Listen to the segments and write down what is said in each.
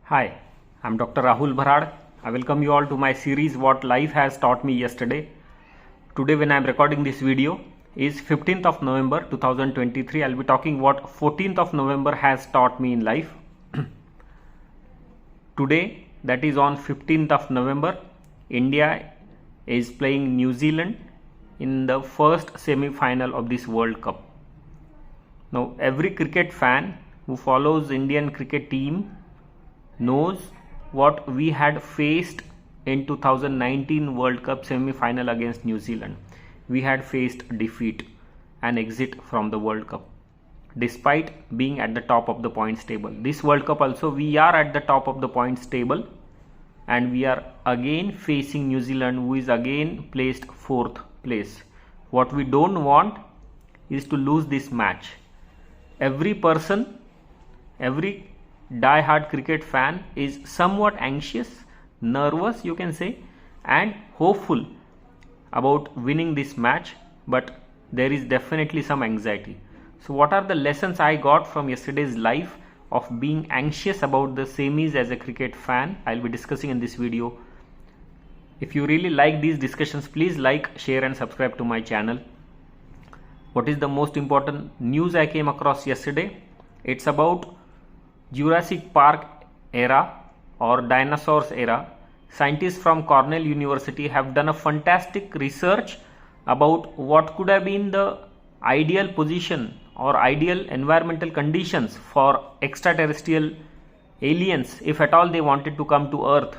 Hi, I'm Dr. Rahul Bharad. I welcome you all to my series What Life Has Taught Me Yesterday. Today when I'm recording this video is 15th of November 2023. I'll be talking what 14th of November has taught me in life. Today, that is on 15th of November, India is playing New Zealand in the first semi-final of this World Cup. Now every cricket fan who follows Indian cricket team knows what we had faced in 2019 World Cup semi-final against New Zealand. We had faced defeat and exit from the World Cup despite being at the top of the points table. This World Cup also we are at the top of the points table and we are again facing New Zealand, who is again placed 4th place. What we don't want is to lose this match. Every person, every die-hard cricket fan is somewhat anxious, nervous you can say, and hopeful about winning this match, but there is definitely some anxiety. So what are the lessons I got from yesterday's life of being anxious about the semis as a cricket fan? I'll be discussing in this video. If you really like these discussions, please like, share and subscribe to my channel. What is the most important news I came across yesterday? It's about Jurassic Park era or dinosaurs era. Scientists from Cornell University have done a fantastic research about what could have been the ideal position or ideal environmental conditions for extraterrestrial aliens if at all they wanted to come to Earth,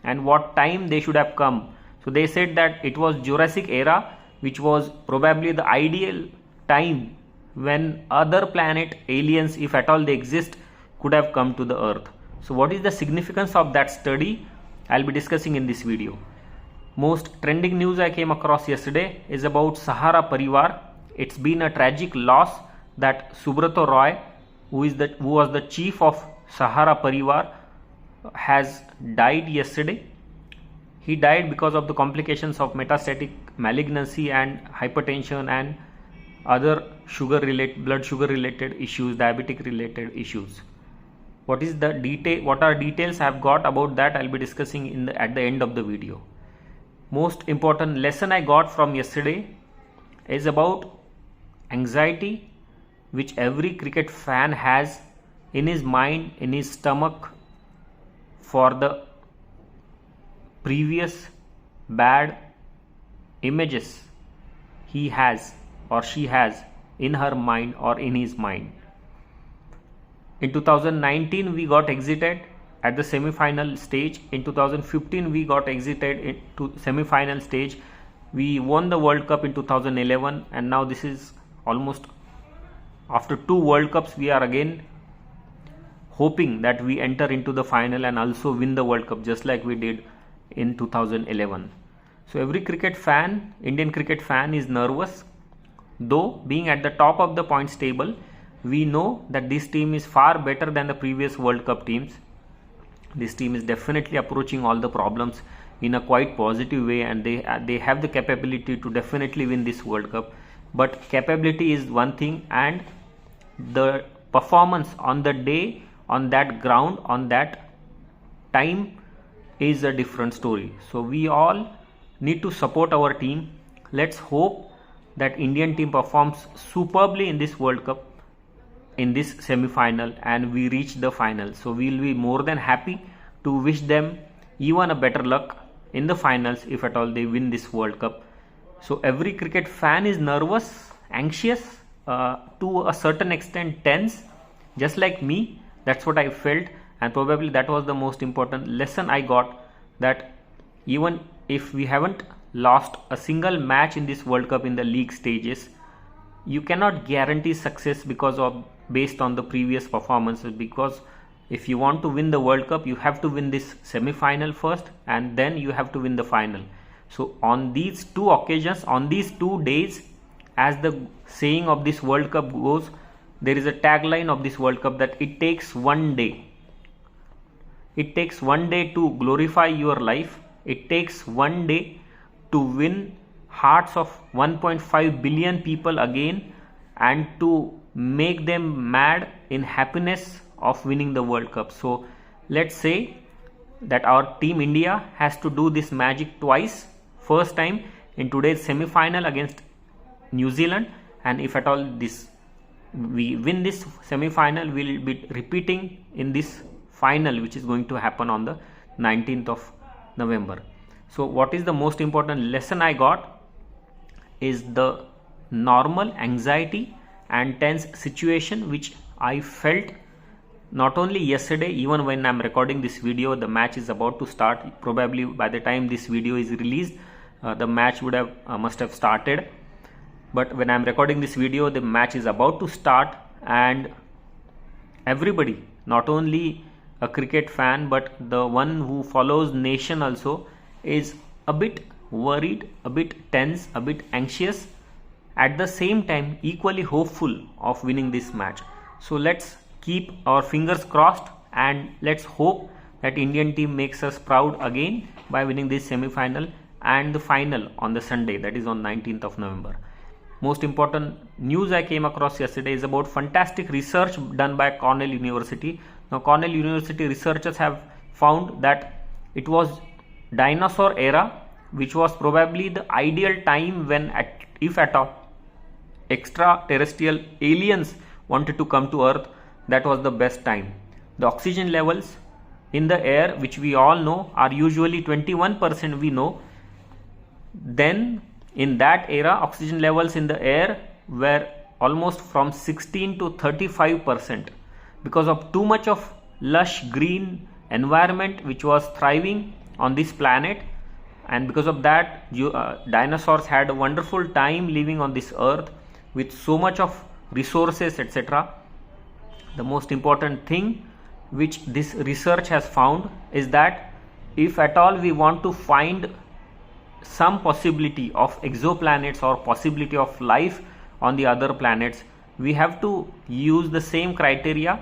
and what time they should have come. So they said that it was Jurassic era, which was probably the ideal time when other planet aliens, if at all they exist, could have come to the Earth. So what is the significance of that study? I'll be discussing in this video. Most trending news I came across yesterday is about Sahara Parivar. It's been a tragic loss that Subrato Roy, who was the chief of Sahara Parivar, has died yesterday. He died because of the complications of metastatic malignancy and hypertension and other blood sugar related issues, diabetic related issues. What are details I have got about that? I'll be discussing at the end of the video. Most important lesson I got from yesterday is about anxiety, which every cricket fan has in his mind, in his stomach, for the previous bad images he has or she has in her mind or in his mind. In 2019 we got exited at the semi-final stage. In 2015 we got exited into semi-final stage. We won the World Cup in 2011, and now this is almost after 2 World Cups we are again hoping that we enter into the final and also win the World Cup just like we did in 2011. So every cricket fan, Indian cricket fan, is nervous. Though being at the top of the points table, we know that this team is far better than the previous World Cup teams. This team is definitely approaching all the problems in a quite positive way, and they have the capability to definitely win this World Cup. But capability is one thing, and the performance on the day, on that ground, on that time is a different story. So we all need to support our team. Let's hope that Indian team performs superbly in this World Cup, in this semi-final, and we reach the final. So we will be more than happy to wish them even a better luck in the finals if at all they win this World Cup. So every cricket fan is nervous, anxious, to a certain extent tense, just like me. That's what I felt, and probably that was the most important lesson I got, that even if we haven't lost a single match in this World Cup in the league stages, you cannot guarantee success based on the previous performances, because if you want to win the World Cup, you have to win this semi-final first and then you have to win the final. So on these 2 occasions, on these 2 days, as the saying of this World Cup goes, there is a tagline of this World Cup that it takes 1 day. It takes 1 day to glorify your life. It takes 1 day to win hearts of 1.5 billion people again, and to make them mad in happiness of winning the World Cup. So let's say that our team India has to do this magic twice. First time in today's semi-final against New Zealand, and if at all we win this semi-final, we will be repeating in this final, which is going to happen on the 19th of November. So what is the most important lesson I got is the normal anxiety and tense situation which I felt not only yesterday, even when I'm recording this video, the match is about to start. Probably by the time this video is released, the match would have must have started. But when I'm recording this video, the match is about to start, and everybody, not only a cricket fan but the one who follows nation also, is a bit worried, a bit tense, a bit anxious, at the same time equally hopeful of winning this match. So let's keep our fingers crossed and let's hope that Indian team makes us proud again by winning this semi-final and the final on the Sunday, that is on 19th of November. Most important news I came across yesterday is about fantastic research done by Cornell University. Now Cornell University researchers have found that it was dinosaur era which was probably the ideal time when if at all extraterrestrial aliens wanted to come to Earth, that was the best time. The oxygen levels in the air, which we all know are usually 21%, we know. Then in that era, oxygen levels in the air were almost from 16 to 35% because of too much of lush green environment which was thriving on this planet, and because of that dinosaurs had a wonderful time living on this earth with so much of resources, etc. The most important thing which this research has found is that if at all we want to find some possibility of exoplanets or possibility of life on the other planets, we have to use the same criteria: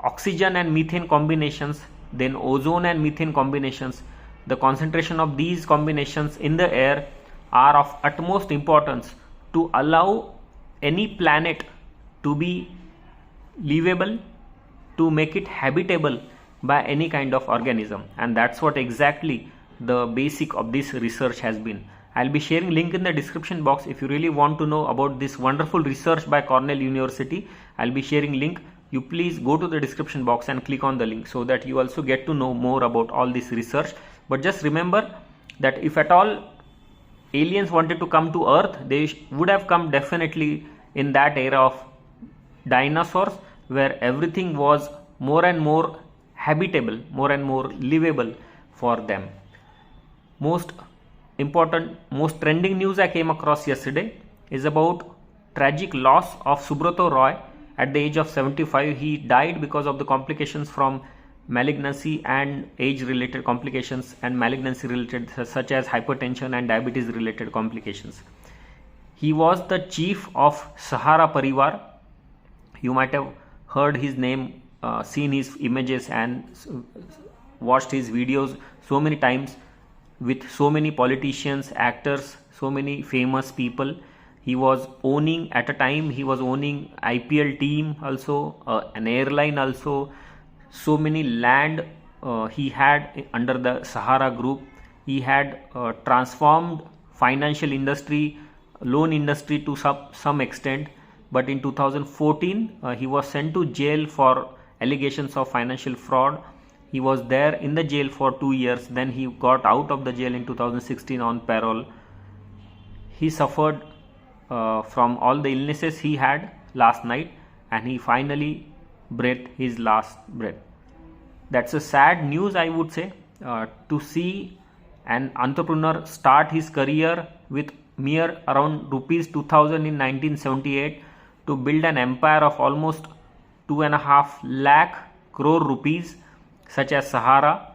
oxygen and methane combinations, then ozone and methane combinations. The concentration of these combinations in the air are of utmost importance to allow any planet to be livable, to make it habitable by any kind of organism, and that's what exactly the basic of this research has been. I'll be sharing link in the description box. If you really want to know about this wonderful research by Cornell University, I'll be sharing link. You please go to the description box and click on the link so that you also get to know more about all this research. But just remember that if at all aliens wanted to come to Earth, they would have come definitely in that era of dinosaurs, where everything was more and more habitable, more and more livable for them. Most important, most trending news I came across yesterday is about tragic loss of Subrato Roy at the age of 75. He died because of the complications from malignancy and age related complications and malignancy related, such as hypertension and diabetes related complications. He was the chief of Sahara Parivar. You might have heard his name, seen his images and watched his videos so many times with so many politicians, actors, so many famous people. He was owning, at a time he was owning IPL team also, an airline also, so many land he had under the Sahara group. He had transformed financial industry, loan industry to some extent, but in 2014 he was sent to jail for allegations of financial fraud. He was there in the jail for 2 years. Then he got out of the jail in 2016 on parole. He suffered from all the illnesses he had last night, and he finally breathed his last breath. That's a sad news, I would say, to see an entrepreneur start his career with mere around rupees 2000 in 1978 to build an empire of almost 2.5 lakh crore rupees, such as Sahara.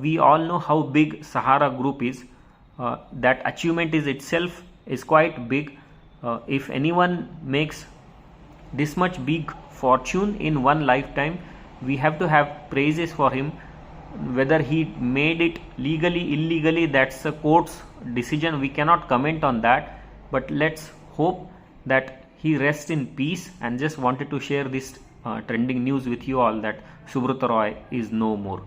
We all know how big Sahara group is. That achievement itself is quite big. If anyone makes this much big fortune in one lifetime, we have to have praises for him. Whether he made it legally, illegally, that's a court's decision. We cannot comment on that, but let's hope that he rests in peace. And just wanted to share this trending news with you all that Subhrata Roy is no more.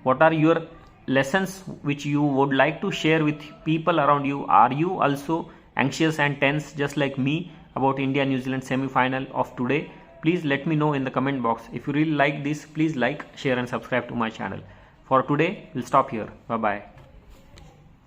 What are your lessons which you would like to share with people around you? Are you also anxious and tense just like me about India New Zealand semi-final of today? Please let me know in the comment box. If you really like this, please like, share and subscribe to my channel. For today, we'll stop here. Bye bye.